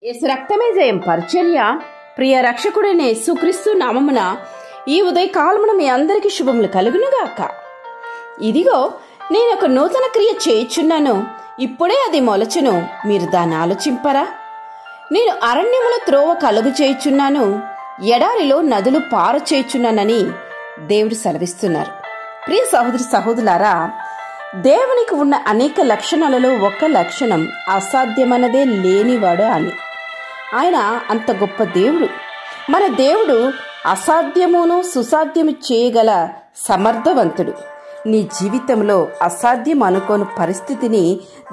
యేసు రక్తమే జయం పరిచర్య. ప్రియ రక్షకుడైన యేసుక్రీస్తు నామమున ఈ ఉదయకాలమున మీ అందరికీ శుభములు కలుగునుగాక. ఇదిగో నేను ఒక నూతన క్రియ చేయుచున్నాను, ఇప్పుడే అది మొలచును, మీరు దాన్ని ఆలోచింపరా? నేను అరణ్యములో త్రోవ కలుగు చేయుచున్నాను, ఎడారిలో నదులు పారు చేయుచున్నానని దేవుడు సెలవిస్తున్నారు. ప్రియ సహోదరి సహోదరులారా, దేవునికి ఉన్న అనేక లక్షణాలలో ఒక లక్షణం అసాధ్యమన్నదే లేనివాడు అని. ఆయన అంత గొప్ప దేవుడు. మన దేవుడు అసాధ్యమును సుసాధ్యము చేయగల సమర్థవంతుడు. నీ జీవితంలో అసాధ్యం అనుకోని పరిస్థితిని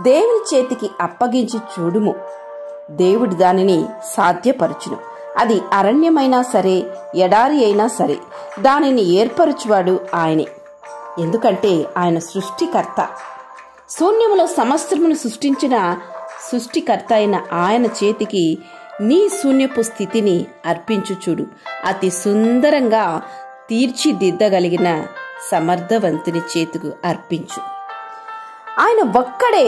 దేవుని చేతికి అప్పగించి చూడుము, దేవుడు దానిని సాధ్యపరచును. అది అరణ్యమైనా సరే, ఎడారి అయినా సరే, దానిని ఏర్పరచువాడు ఆయనే. ఎందుకంటే ఆయన సృష్టికర్త. శూన్యములో సమస్తమును సృష్టించిన సృష్టికర్త అయిన ఆయన చేతికి నీ శూన్యపు స్థితిని అర్పించు చూడు. అతి సుందరంగా తీర్చిదిద్దగలిగిన సమర్థవంతుని చేతికి అర్పించు. ఆయన ఒక్కడే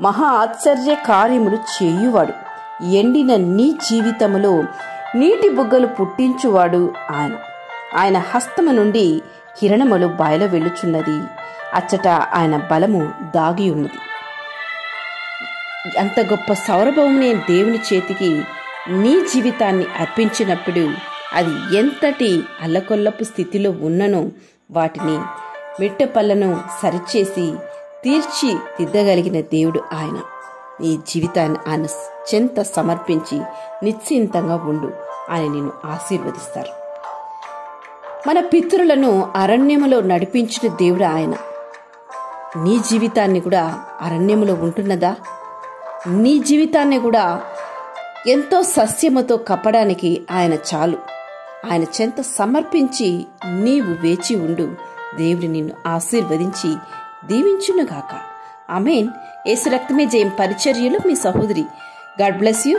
మహా ఆశ్చర్య కార్యములు చేయువాడు. ఎండిన నీ జీవితములో నీటి బుగ్గలు పుట్టించువాడు ఆయన. ఆయన హస్తము నుండి కిరణములు బయలు వెలుచున్నది, అచ్చట ఆయన బలము దాగి ఉన్నది. అంత గొప్ప సౌరభం నేను దేవుని చేతికి నీ జీవితాన్ని అర్పించినప్పుడు అది ఎంతటి అల్లకొల్లపు స్థితిలో ఉన్ననో వాటిని మెట్టపల్లను సరిచేసి తీర్చిదిద్దగలిగిన దేవుడు ఆయన. నీ జీవితాన్ని ఆయన చెంత సమర్పించి నిశ్చింతంగా ఉండు, ఆయన నిన్ను ఆశీర్వదిస్తారు. మన పితరులను అరణ్యములో నడిపించిన దేవుడు ఆయన. నీ జీవితాన్ని కూడా అరణ్యములో ఉంటున్నదా? నీ జీవితాన్ని కూడా ఎంతో సస్యముతో కప్పడానికి ఆయన చాలు. ఆయన చెంత సమర్పించి నీవు వేచి ఉండు, దేవుడు నిన్ను ఆశీర్వదించి దీవించునుగాక. ఆమేన్. యేసు రక్తమే జయం పరిచర్యలో మీ సహోదరి. God bless you.